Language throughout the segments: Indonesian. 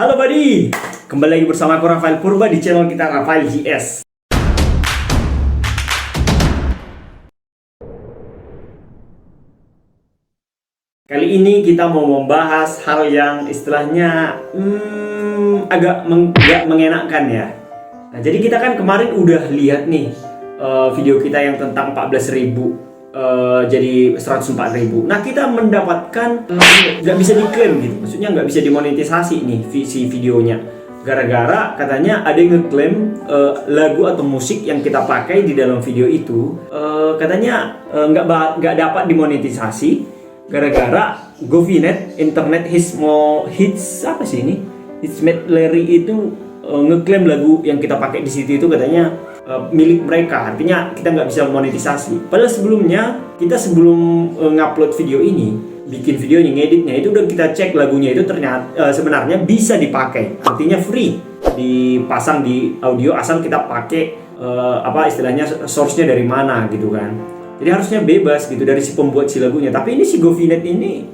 Halo buddy, kembali lagi bersama aku Rafael Purba di channel kita Rafael JS. Kali ini kita mau membahas hal yang istilahnya agak nggak mengenakan ya. Nah, jadi kita kan kemarin udah lihat nih video kita yang tentang 14.000 jadi 104.000. Nah, kita mendapatkan nggak bisa diklaim gitu. Maksudnya nggak bisa dimonetisasi nih si videonya. Gara-gara katanya ada yang ngeklaim lagu atau musik yang kita pakai di dalam video itu katanya nggak dapat dimonetisasi gara-gara GoVNet Internet Hits apa sih ini? Hits Medley itu ngeklaim lagu yang kita pakai di situ itu katanya milik mereka, artinya kita nggak bisa monetisasi. Padahal sebelumnya kita sebelum ngupload video ini, bikin videonya, ngeditnya itu udah kita cek lagunya itu ternyata sebenarnya bisa dipakai, artinya free dipasang di audio asal kita pakai apa istilahnya source-nya dari mana gitu kan. Jadi harusnya bebas gitu dari si pembuat si lagunya. Tapi ini si GoVNet ini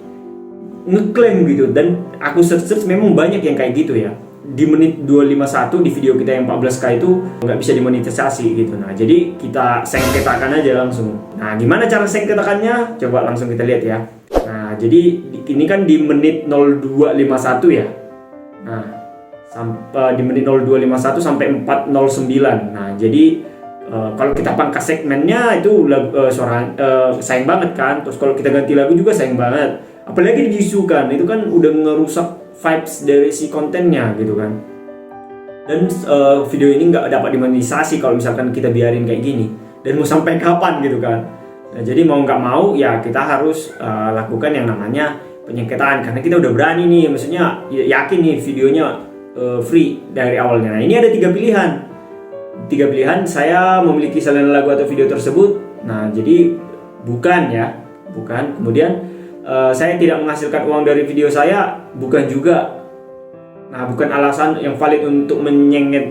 ngeklaim gitu, dan aku search memang banyak yang kayak gitu ya. Di menit 251 di video kita yang 14K itu nggak bisa dimonetisasi gitu. Nah, jadi kita sengketakan aja langsung. Nah, gimana cara sengketakannya? Coba langsung kita lihat ya. Nah, jadi ini kan di menit 0251 ya. Nah, sampai di menit 0251 sampai 409. Nah, jadi kalau kita pangkas segmennya itu suara sayang banget kan. Terus kalau kita ganti lagu juga sayang banget. Apalagi diisukan, itu kan udah ngerusak vibes dari si kontennya gitu kan. Dan video ini nggak dapat dimonetisasi kalau misalkan kita biarin kayak gini. Dan mau sampai kapan gitu kan. Nah, jadi mau nggak mau ya kita harus lakukan yang namanya penyengketaan. Karena kita udah berani nih, maksudnya yakin nih videonya free dari awalnya. Nah, ini ada 3 pilihan. 3 pilihan, saya memiliki salinan lagu atau video tersebut. Nah, jadi bukan. Kemudian saya tidak menghasilkan uang dari video saya, bukan juga. Nah, bukan alasan yang valid untuk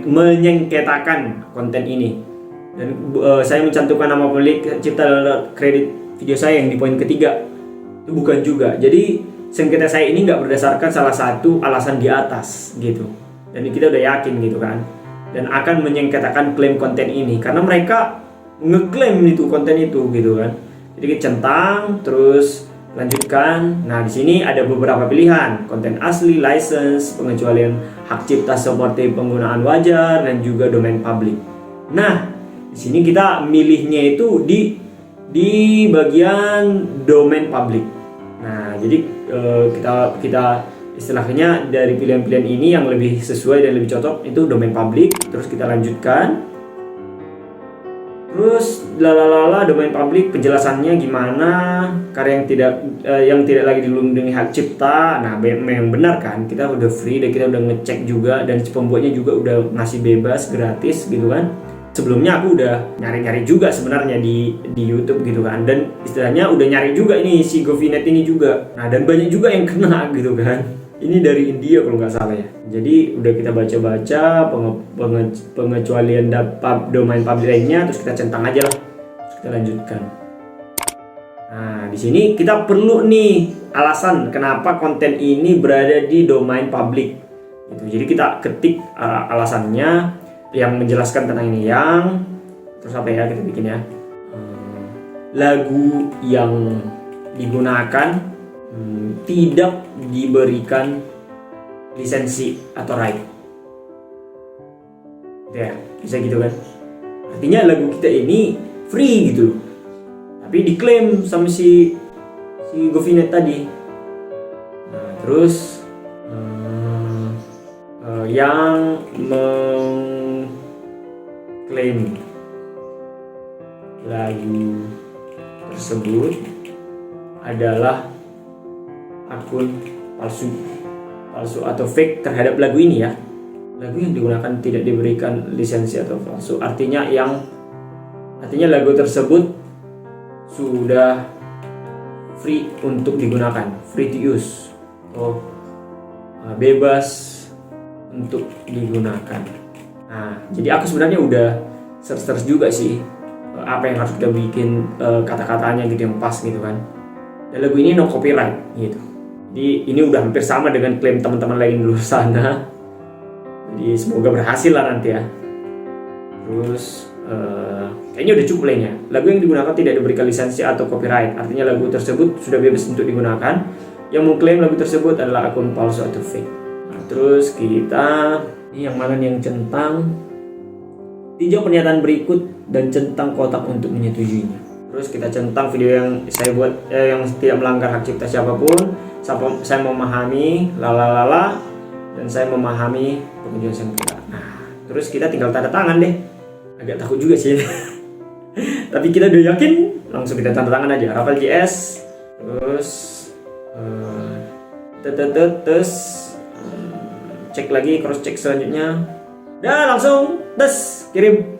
menyengketakan konten ini. Dan saya mencantumkan nama pemilik cipta dan kredit video saya yang di poin ketiga, itu bukan juga. Jadi sengketa saya ini nggak berdasarkan salah satu alasan di atas gitu. Dan kita udah yakin gitu kan. Dan akan menyengketakan klaim konten ini karena mereka ngeklaim itu konten itu gitu kan. Jadi kita centang terus lanjutkan. Nah, di sini ada beberapa pilihan: konten asli, license, pengecualian hak cipta seperti penggunaan wajar dan juga domain publik. Nah, di sini kita milihnya itu di bagian domain publik. Nah, jadi kita istilahnya dari pilihan-pilihan ini yang lebih sesuai dan lebih cocok itu domain publik. Terus kita lanjutkan. Terus domain publik penjelasannya gimana, karya yang tidak lagi dilindungi hak cipta. Nah, memang benar kan, kita udah free dan kita udah ngecek juga, dan pembuatnya juga udah ngasih bebas gratis gitu kan. Sebelumnya aku udah nyari-nyari juga sebenarnya di YouTube gitu kan, dan istilahnya udah nyari juga ini si GoVNet ini juga. Nah, dan banyak juga yang kena gitu kan. Ini dari India kalau nggak salah ya. Jadi udah kita baca-baca pengecualian domain public lainnya, terus kita centang aja lah. Terus kita lanjutkan. Nah, di sini kita perlu nih alasan kenapa konten ini berada di domain public. Gitu. Jadi kita ketik alasannya yang menjelaskan tentang ini, yang terus apa ya kita bikin ya. Lagu yang digunakan tidak diberikan lisensi atau right. Ya, bisa gitu kan. Artinya lagu kita ini free gitu. Tapi diklaim sama si GoVNet tadi. Nah, terus yang mengklaim lagu tersebut adalah akun palsu atau fake terhadap lagu ini ya. Lagu yang digunakan tidak diberikan lisensi atau palsu, artinya lagu tersebut sudah free untuk digunakan, free to use, atau bebas untuk digunakan. Nah, jadi aku sebenarnya udah search juga sih apa yang harus kita bikin kata-katanya gitu yang pas gitu kan. Dan lagu ini no copyright gitu. Jadi ini udah hampir sama dengan klaim teman-teman lain di luar sana. Jadi semoga berhasil lah nanti ya. Terus kayaknya udah cukup lainnya. Lagu yang digunakan tidak diberikan lisensi atau copyright. Artinya lagu tersebut sudah bebas untuk digunakan. Yang mengklaim lagu tersebut adalah akun palsu atau fake. Nah, terus kita ini yang mana nih yang centang? Tinjau pernyataan berikut dan centang kotak untuk menyetujuinya. Terus kita centang video yang saya buat yang tidak melanggar hak cipta siapapun. Saya memahami lalalala dan saya memahami pengajuan sengketa. Nah, terus kita tinggal tanda tangan deh. Agak takut juga sih. Tapi kita udah yakin, langsung kita tanda tangan aja. Rafael JS. Terus terus cek lagi, cross check selanjutnya. Dan langsung kirim.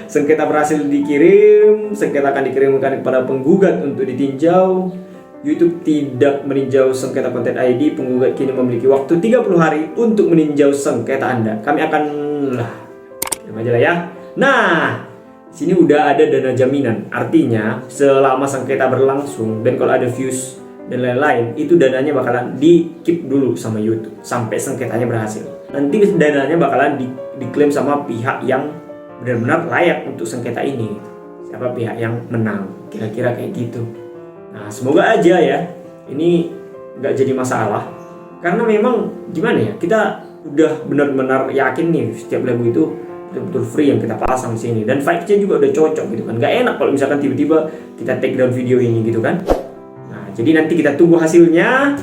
Sengketa berhasil dikirim. Sengketa akan dikirimkan kepada penggugat untuk ditinjau. YouTube tidak meninjau sengketa konten ID. Penggugat kini memiliki waktu 30 hari untuk meninjau sengketa Anda. Kami akan kirim aja lah ya. Nah, sini udah ada dana jaminan. Artinya selama sengketa berlangsung dan kalau ada views dan lain-lain, itu dananya bakalan di-keep dulu sama YouTube sampai sengketanya berhasil. Nanti dananya bakalan diklaim sama pihak yang benar-benar layak untuk sengketa ini. Siapa pihak yang menang? Kira-kira kayak gitu. Nah, semoga aja ya ini nggak jadi masalah. Karena memang gimana ya, kita udah benar-benar yakin nih setiap lagu itu betul-betul free yang kita pasang di sini, dan vibes-nya juga udah cocok gitu kan. Gak enak kalau misalkan tiba-tiba kita take down video ini gitu kan. Nah, jadi nanti kita tunggu hasilnya.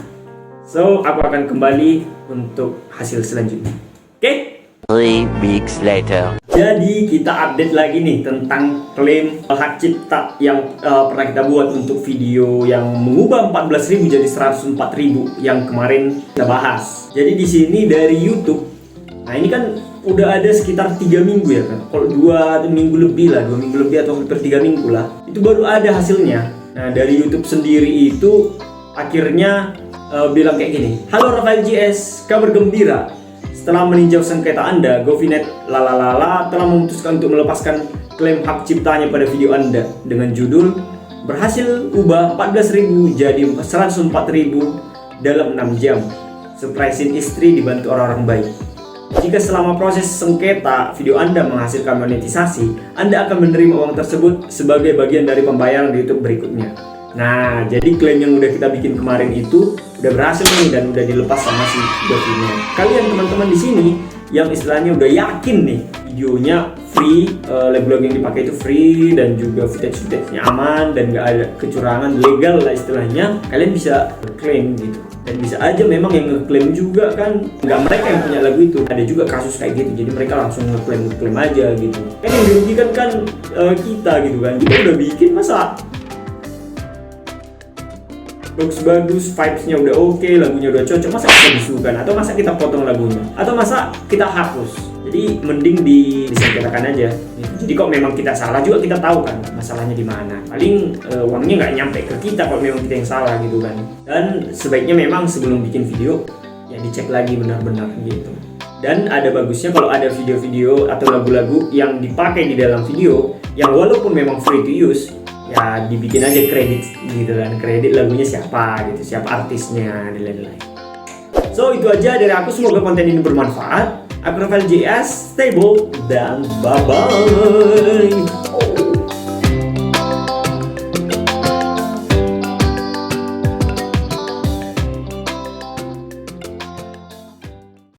So, aku akan kembali untuk hasil selanjutnya. Oke? 3 weeks later. Jadi kita update lagi nih tentang klaim hak cipta yang pernah kita buat untuk video yang mengubah 14.000 jadi 104.000 yang kemarin kita bahas. Jadi di sini dari YouTube. Nah, ini kan udah ada sekitar 3 minggu ya kan. Kalau 2 minggu lebih lah, 2 minggu lebih atau hampir 3 minggu lah. Itu baru ada hasilnya. Nah, dari YouTube sendiri itu akhirnya bilang kayak gini. Halo Rafael JS, kabar gembira. Setelah meninjau sengketa Anda, Govinet lalalala telah memutuskan untuk melepaskan klaim hak ciptanya pada video Anda dengan judul berhasil ubah 14.000 jadi 104.000 dalam 6 jam. Surprisein istri dibantu orang-orang baik. Jika selama proses sengketa video Anda menghasilkan monetisasi, Anda akan menerima uang tersebut sebagai bagian dari pembayaran di YouTube berikutnya. Nah, jadi klaim yang udah kita bikin kemarin itu udah berhasil nih dan udah dilepas sama si Govinet. Kalian teman-teman di sini yang istilahnya udah yakin nih videonya free, lagu-lagu yang dipakai itu free dan juga footage-nya aman dan gak ada kecurangan, legal lah istilahnya, kalian bisa klaim gitu. Dan bisa aja memang yang ngeklaim juga kan nggak mereka yang punya lagu itu, ada juga kasus kayak gitu, jadi mereka langsung ngeklaim aja gitu kan. Yang dirugikan kan kita gitu kan, kita udah bikin masa bagus-bagus, vibes-nya udah oke, lagunya udah cocok, masa kita disukan atau masa kita potong lagunya atau masa kita hapus. Jadi mending disengketakan aja gitu. Jadi kok memang kita salah juga kita tahu kan masalahnya di mana, paling uangnya nggak nyampe ke kita kalau memang kita yang salah gitu kan. Dan sebaiknya memang sebelum bikin video ya dicek lagi benar-benar gitu. Dan ada bagusnya kalau ada video-video atau lagu-lagu yang dipakai di dalam video yang walaupun memang free to use, ya dibikin aja kredit gitu kan, kredit lagunya siapa gitu, siapa artisnya dan lain-lain. So itu aja dari aku, semoga konten ini bermanfaat. Aku Rafael JS, stay bold dan bye bye.